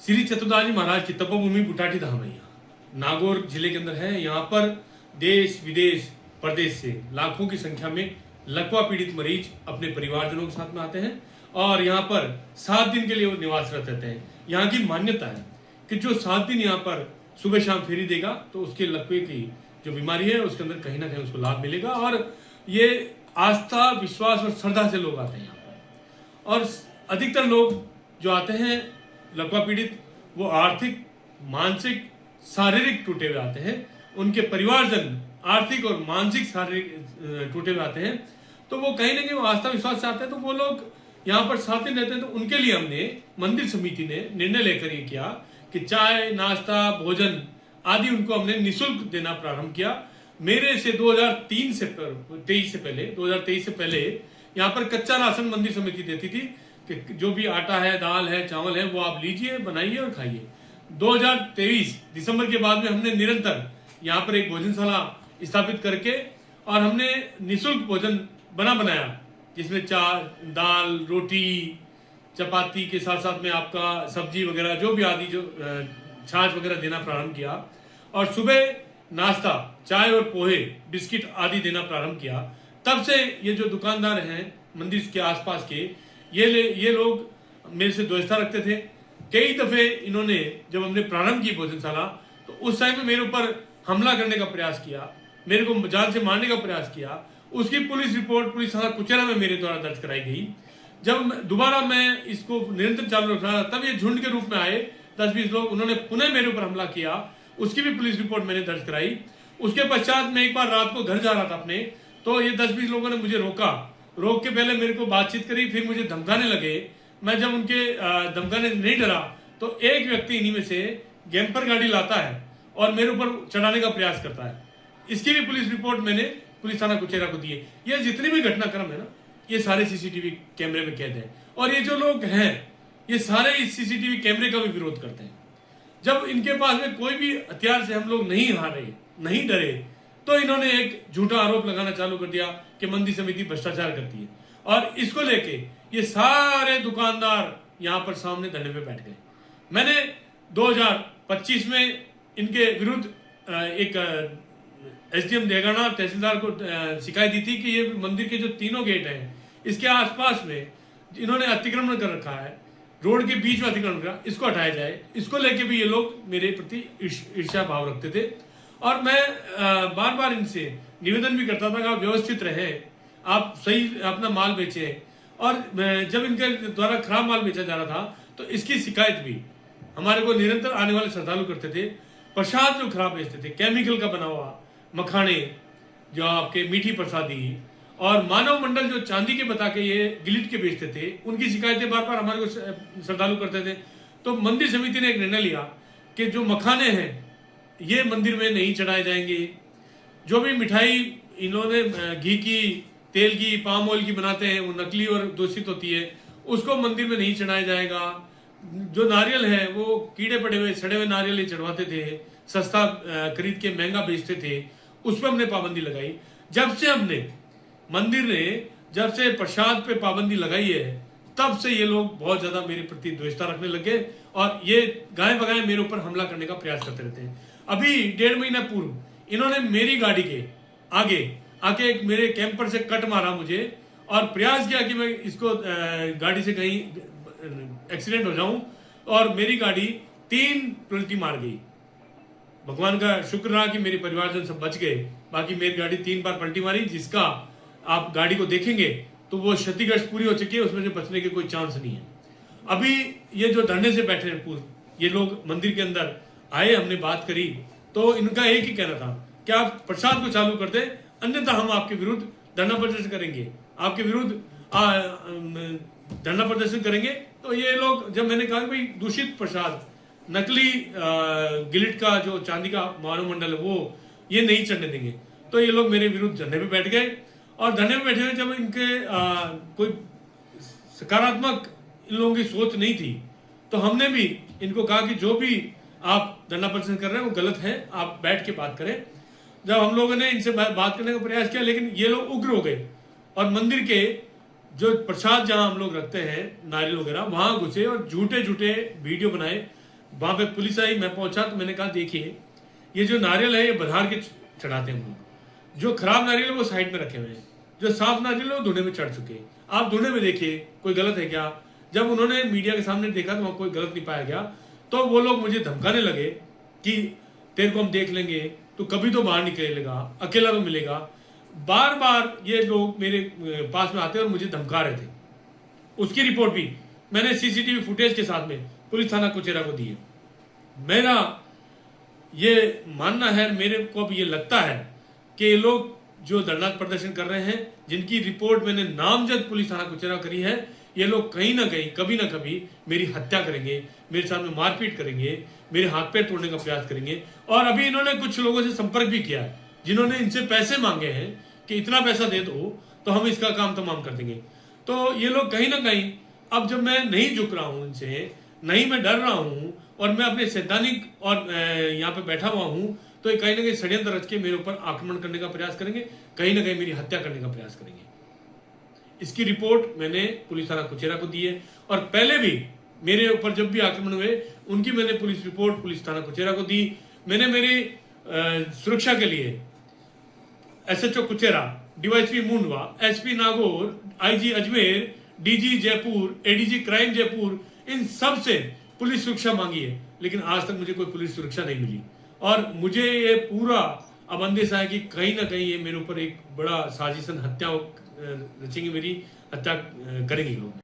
श्री चतुर्दास जी महाराज की तपोभूमि बुटाटी धाम है, यहाँ नागौर जिले के अंदर है। यहाँ पर देश विदेश प्रदेश से लाखों की संख्या में लकवा पीड़ित मरीज अपने परिवारजनों के साथ में आते हैं और यहाँ पर 7 दिन के लिए वो निवासरत रहते हैं। यहाँ की मान्यता है कि जो 7 दिन यहाँ पर सुबह शाम फेरी देगा तो उसके लकवे की जो बीमारी है उसके अंदर कहीं ना कहीं उसको लाभ मिलेगा। और ये आस्था विश्वास और श्रद्धा से लोग आते हैं यहाँ पर। और अधिकतर लोग जो आते हैं लकवा पीड़ित, वो आर्थिक मानसिक शारीरिक टूटे हुए आते हैं। उनके परिवारजन आर्थिक और मानसिक शारीरिक टूटे हुए आते हैं, तो वो कहीं ना कहीं वो आस्था विश्वास से आते हैं। तो वो लोग यहाँ पर 7 दिन रहते हैं। तो उनके लिए हमने मंदिर समिति ने निर्णय लेकर ये किया कि चाय नाश्ता भोजन आदि उनको हमने निःशुल्क देना प्रारंभ किया। मेरे से 2023 से पहले यहाँ पर कच्चा राशन मंदिर समिति देती थी कि जो भी आटा है दाल है चावल है वो आप लीजिए बनाइए और खाइए। 2023 दिसंबर के बाद में हमने निरंतर यहाँ पर एक भोजनशाला स्थापित करके और हमने निःशुल्क भोजन बनाया, जिसमें चाय दाल रोटी चपाती के साथ साथ में आपका सब्जी वगैरह जो भी आदि जो छाछ वगैरह देना प्रारंभ किया। और सुबह नाश्ता चाय और पोहे बिस्किट आदि देना प्रारंभ किया। तब से ये जो दुकानदार हैं मंदिर के आसपास के ये लोग मेरे से दोस्ता रखते थे। कई दफे इन्होंने जब हमने प्रारंभ की भोजनशाला तो उस टाइम में मेरे ऊपर हमला करने का प्रयास किया, मेरे को जान से मारने का प्रयास किया। उसकी पुलिस रिपोर्ट पुलिस थाना कुचेरा में मेरे द्वारा दर्ज कराई गई। जब दोबारा मैं इसको निरंतर चालू रख रहा था तब ये झुंड के रूप में आए 10-20 लोग, उन्होंने पुनः मेरे ऊपर हमला किया। उसकी भी पुलिस रिपोर्ट मैंने दर्ज कराई। उसके पश्चात मैं एक बार रात को घर जा रहा था अपने, तो ये 10-20 लोगों ने मुझे रोक के पहले मेरे को बातचीत करी, फिर मुझे धमकाने लगे। मैं जब उनके धमकाने नहीं डरा तो एक व्यक्ति इन्हीं में से गैम्पर गाड़ी लाता है और मेरे ऊपर चढ़ाने का प्रयास करता है। इसकी भी पुलिस रिपोर्ट मैंने पुलिस थाना कुचेरा को दी है। ये जितने भी घटनाक्रम है ना ये सारे सीसीटीवी कैमरे में कैद है। और ये जो लोग हैं ये सारे इस सीसीटीवी कैमरे का भी विरोध करते हैं। जब इनके पास में कोई भी हथियार से हम लोग नहीं हारे नहीं डरे तो इन्होंने एक झूठा आरोप लगाना चालू कर दिया कि मंदिर समिति भ्रष्टाचार करती है। और इसको लेके ये सारे दुकानदार यहाँ पर सामने धरने पे बैठ गए। मैंने 2025 में इनके विरुद्ध एक एसडीएम देगाना तहसीलदार को शिकायत दी थी कि ये मंदिर के जो 3 गेट हैं इसके आसपास में इन्होंने अतिक्रमण कर रखा है, रोड के बीच में अतिक्रमण करा, इसको हटाया जाए। इसको लेके भी ये लोग मेरे प्रति ईर्ष्या भाव रखते थे। और मैं बार बार इनसे निवेदन भी करता था कि आप व्यवस्थित रहे, आप सही अपना माल बेचें। और जब इनके द्वारा खराब माल बेचा जा रहा था तो इसकी शिकायत भी हमारे को निरंतर आने वाले श्रद्धालु करते थे। प्रसाद जो खराब बेचते थे, केमिकल का बना हुआ मखाने जो आपके मीठी प्रसादी, और मानव मंडल जो चांदी के बता के ये गिलिट के बेचते थे, उनकी शिकायतें बार बार हमारे को श्रद्धालु करते थे। तो मंदिर समिति ने एक निर्णय लिया कि जो मखाने हैं ये मंदिर में नहीं चढ़ाए जाएंगे। जो भी मिठाई इन्होंने घी की तेल की पाम ऑयल की बनाते हैं वो नकली और दूषित होती है, उसको मंदिर में नहीं चढ़ाया जाएगा। जो नारियल है वो कीड़े पड़े हुए सड़े हुए नारियल ही चढ़वाते थे, सस्ता खरीद के महंगा बेचते थे, उस पर हमने पाबंदी लगाई। जब से हमने मंदिर ने जब से प्रसाद पे पाबंदी लगाई है तब से ये लोग बहुत ज्यादा मेरे प्रति द्वेषता रखने लगे और ये गाय बगाए मेरे ऊपर हमला करने का प्रयास करते रहते हैं। अभी 1.5 महीना पूर्व इन्होंने मेरी गाड़ी के आगे आके मेरे कैंपर से कट मारा मुझे और प्रयास किया कि मैं इसको गाड़ी से कहीं एक्सीडेंट हो जाऊं, और मेरी गाड़ी 3 पलटी मार गई। भगवान का शुक्र रहा कि मेरे परिवारजन सब बच गए, बाकी मेरी गाड़ी 3 बार पलटी मारी, जिसका आप गाड़ी को देखेंगे तो वो क्षतिग्रस्त पूरी हो चुकी है, उसमें से बचने के कोई चांस नहीं है। अभी ये जो धरने से बैठे हैं पूर्व ये लोग मंदिर के अंदर आए, हमने बात करी तो इनका एक ही कहना था कि आप प्रसाद को चालू कर दें, अन्यथा हम आपके विरुद्ध धरना प्रदर्शन करेंगे, आपके विरुद्ध धरना प्रदर्शन करेंगे। तो ये लोग जब मैंने कहा कि भाई दूषित प्रसाद नकली गिलिट का जो चांदी का मानव मंडल है वो ये नहीं चढ़ने देंगे, तो ये लोग मेरे विरुद्ध धरने पे बैठ गए। और धरने पे बैठे हुए जब इनके कोई सकारात्मक इन लोगों की सोच नहीं थी तो हमने भी इनको कहा कि जो भी आप धरना प्रदर्शन कर रहे हैं वो गलत है, आप बैठ के बात करें। जब हम लोगों ने इनसे बात करने का प्रयास किया लेकिन ये लोग उग्र हो गए और मंदिर के जो प्रसाद जहां हम लोग रखते हैं नारियल वगैरह वहां घुसे और झूठे वीडियो बनाए। वहां पे पुलिस आई, मैं पहुंचा तो मैंने कहा देखिए ये जो नारियल है ये बधार के चढ़ाते हैं हम लोग, जो खराब नारियल है वो साइड में रखे हुए हैं, जो साफ नारियल है वो धुने में चढ़ चुके हैं, आप धुने में देखिए कोई गलत है क्या। जब उन्होंने मीडिया के सामने देखा तो वहां कोई गलत नहीं पाया गया, तो वो लोग मुझे धमकाने लगे कि तेरे को हम देख लेंगे, तो कभी तो बाहर निकलेगा, अकेला तो मिलेगा। बार बार ये लोग मेरे पास में आते और मुझे धमका रहे थे। उसकी रिपोर्ट भी मैंने सीसीटीवी फुटेज के साथ में पुलिस थाना कुचेरा को दी है। मेरा ये मानना है, मेरे को अब ये लगता है कि ये लोग जो धरना प्रदर्शन कर रहे हैं, जिनकी रिपोर्ट मैंने नामजद पुलिस थाना कुचेरा करी है, ये लोग कहीं ना कहीं कभी ना कभी मेरी हत्या करेंगे, मेरे साथ में मारपीट करेंगे, मेरे हाथ पैर तोड़ने का प्रयास करेंगे। और अभी इन्होंने कुछ लोगों से संपर्क भी किया है जिन्होंने इनसे पैसे मांगे हैं कि इतना पैसा दे दो तो हम इसका काम तमाम कर देंगे। तो ये लोग कहीं ना कहीं, अब जब मैं नहीं झुक रहा हूं इनसे, नहीं मैं डर रहा हूं और मैं अपने सैद्धांतिक और यहाँ पे बैठा हुआ हूं, तो ये कहीं ना कहीं षड्यंत्र रच के मेरे ऊपर आक्रमण करने का प्रयास करेंगे, कहीं ना कहीं मेरी हत्या करने का प्रयास करेंगे। इसकी रिपोर्ट मैंने पुलिस थाना कुचेरा को दी है और पहले भी मेरे ऊपर जब भी आक्रमण हुए उनकी मैंने पुलिस रिपोर्ट पुलिस थाना कुचेरा को दी। मैंने मेरी सुरक्षा के लिए SHO Kuchera, DySP Mundwa, SP Nagaur, IG Ajmer, DG Jaipur, ADG crime Jaipur, इन सब से पुलिस सुरक्षा मांगी है, लेकिन आज तक मुझे कोई पुलिस सुरक्षा नहीं मिली। और मुझे ये पूरा अब अंदेशा है कि कहीं ना कहीं ये मेरे ऊपर एक बड़ा साजिशन, हत्या रचेंगे, मेरी हत्या करेंगे लोग।